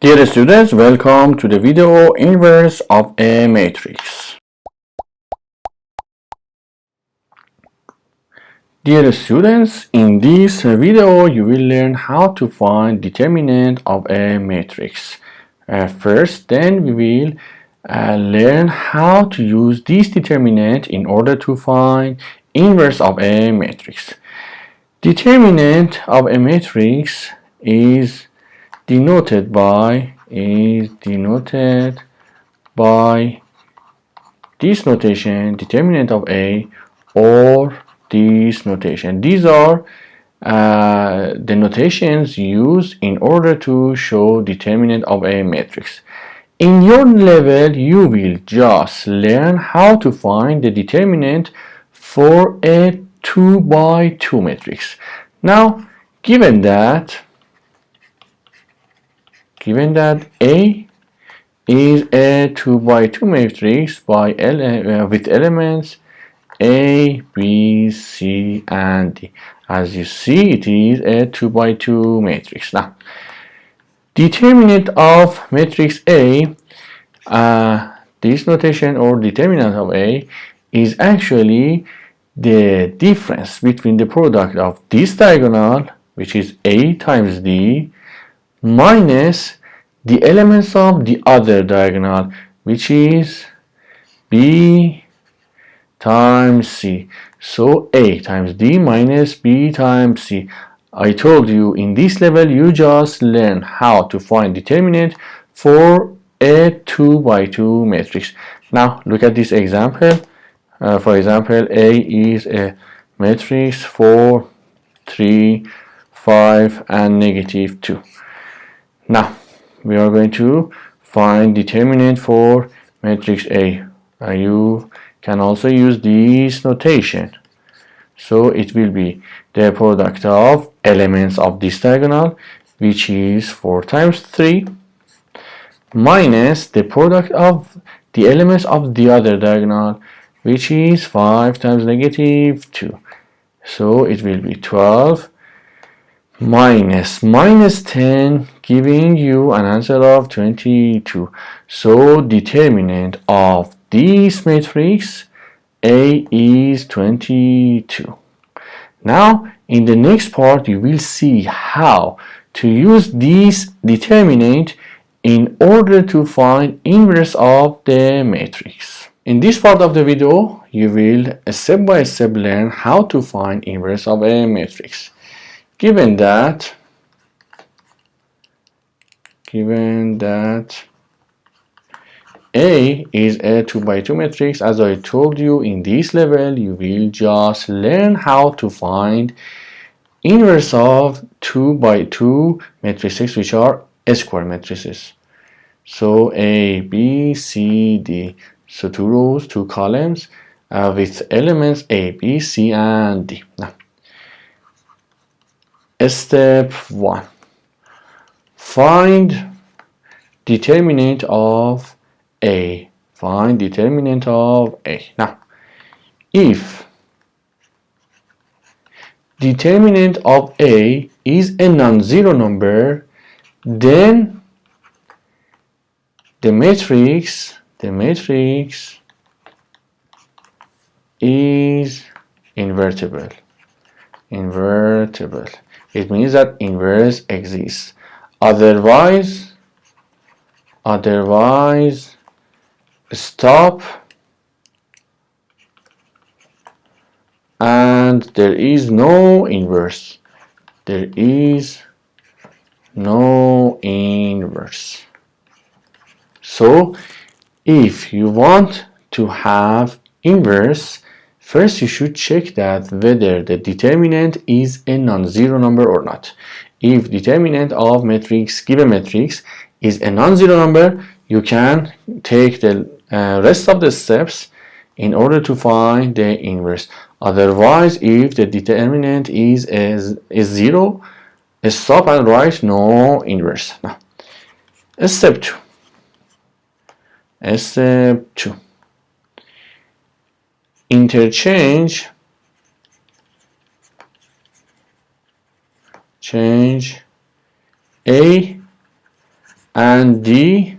Dear students, welcome to the video inverse of a matrix. Dear students, in this video you will learn how to find determinant of a matrix. First, then we will learn how to use this determinant in order to find inverse of a matrix. Determinant of a matrix is denoted by this notation, determinant of A, or this notation. These are the notations used in order to show determinant of a matrix. In your level, you will just learn how to find the determinant for a 2 by 2 matrix. Now, given that A is a 2 by 2 matrix with elements A, B, C, and D. As you see, it is a 2 by 2 matrix. Now, determinant of matrix A, this notation or determinant of A is actually the difference between the product of this diagonal, which is A times D, minus the elements of the other diagonal, which is B times C. So A times D minus B times C. I told you in this level you just learn how to find determinant for a 2 by 2 matrix. Now look at this example. For example, A is a matrix 4, 3, 5, and negative 2. Now we are going to find determinant for matrix A. You can also use this notation. So it will be the product of elements of this diagonal, which is 4 times 3, minus the product of the elements of the other diagonal, which is 5 times negative 2. So it will be 12 minus 10, giving you an answer of 22. So determinant of this matrix A is 22. Now in the next part you will see how to use this determinant in order to find inverse of the matrix. In this part of the video you will step by step learn how to find inverse of a matrix. Given that A is a 2 by 2 matrix, as I told you, in this level you will just learn how to find inverse of 2 by 2 matrices, which are square matrices. So A, B, C, D. So 2 rows, 2 columns with elements A, B, C, and D. Now, step 1. Find determinant of A. Find determinant of A. Now, if determinant of A is a non-zero number, then the matrix is invertible. It means that inverse exists. Otherwise, stop, and there is no inverse. There is no inverse. So if you want to have inverse, first you should check that whether the determinant is a non-zero number or not. If determinant of given matrix is a non-zero number, you can take the rest of the steps in order to find the inverse. Otherwise, if the determinant is 0, stop and write no inverse. Now, step 2. Interchange A and D,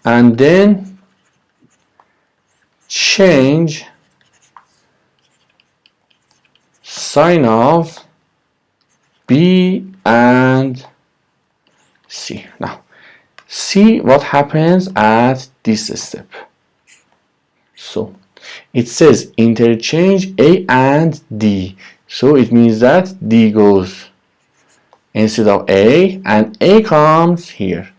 and then change sign of B and C. Now see what happens at this step. So it says interchange A and D, so it means that D goes instead of A and A comes here.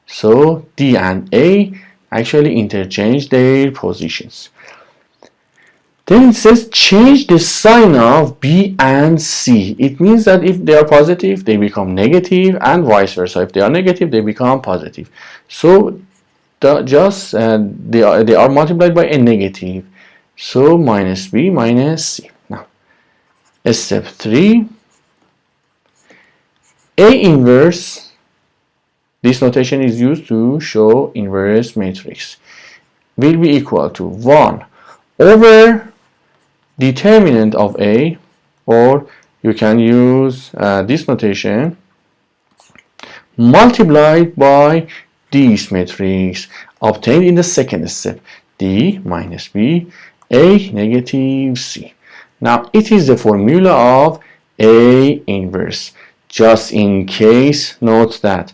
So D and A actually interchange their positions. Then it says change the sign of B and C. It means that if they are positive, they become negative, and vice versa. If they are negative, they become positive. So they are multiplied by a negative. So minus B minus C. Now, step 3. A inverse. This notation is used to show inverse matrix. Will be equal to 1 over determinant of A, or you can use this notation, multiplied by this matrix obtained in the second step, D minus B, A negative C. Now it is the formula of A inverse. Just in case, note that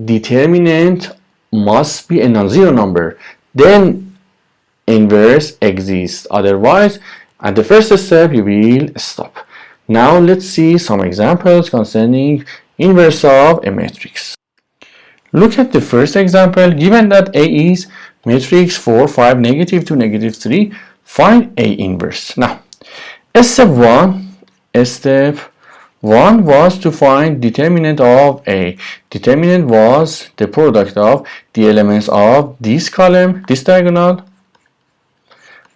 determinant must be a non-zero number, then inverse exists. Otherwise, at the first step you will stop. Now let's see some examples concerning inverse of a matrix. Look at the first example. Given that A is matrix 4, 5, negative 2, negative 3, find A inverse. Now, step 1 was to find determinant of A. Determinant was the product of the elements of this column, this diagonal,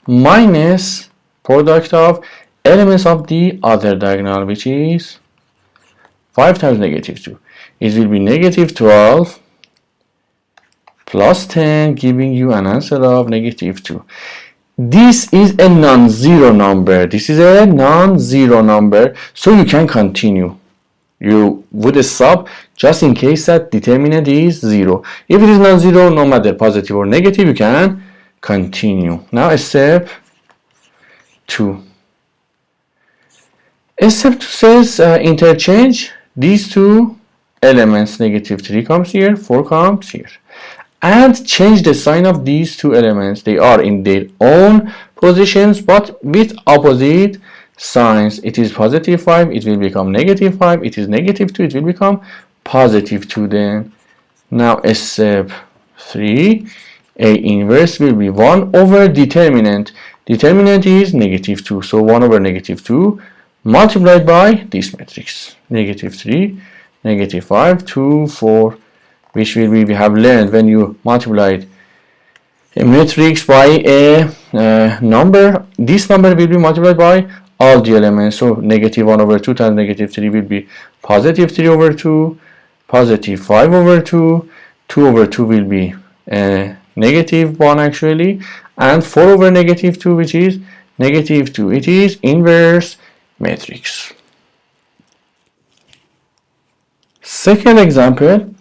minus product of elements of the other diagonal, which is 5 times negative 2. It will be negative 12 plus 10, giving you an answer of negative 2. This is a non-zero number. This is a non-zero number, so you can continue. You would stop just in case that determinant is 0. If it is non-zero, no matter positive or negative, you can continue. Now step 2. Step 2 says interchange these two elements. Negative 3 comes here, 4 comes here, and change the sign of these two elements. They are in their own positions but with opposite signs. It is positive 5, it will become negative 5. It is negative 2, it will become positive 2 then. Now step 3, A inverse will be 1 over determinant. Determinant is negative 2, so 1 over negative 2 multiplied by this matrix. Negative 3, negative 5, 2, 4, which will be, we have learned when you multiply a matrix by a number, this number will be multiplied by all the elements. So negative 1 over 2 times negative 3 will be positive 3 over 2, positive 5 over 2, 2 over 2 will be negative 1 actually, and 4 over negative 2, which is negative 2. It is inverse matrix. Second example,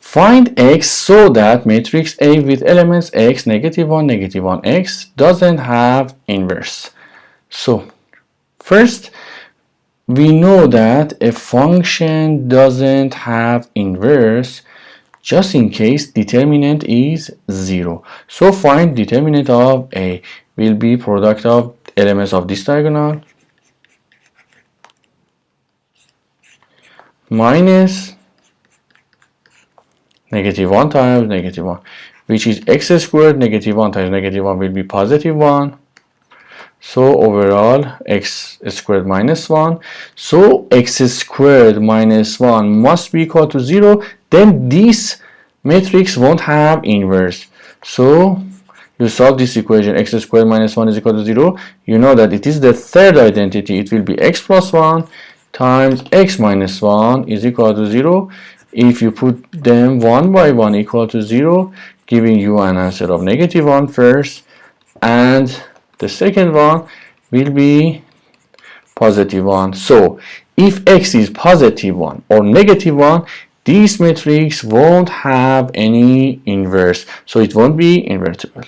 find x so that matrix A with elements x, negative 1, negative 1, x doesn't have inverse. So first, we know that a function doesn't have inverse just in case determinant is 0. So find determinant of A will be product of elements of this diagonal minus negative 1 times negative 1, which is x squared. Negative 1 times negative 1 will be positive 1. So overall x squared minus 1. So x squared minus 1 must be equal to 0. Then this matrix won't have inverse. So you solve this equation, x squared minus 1 is equal to 0. You know that it is the third identity. It will be x plus 1 times x minus 1 is equal to 0. If you put them one by one equal to 0, giving you an answer of negative 1 first, and the second one will be positive 1. So if x is positive 1 or negative 1, this matrix won't have any inverse, so it won't be invertible.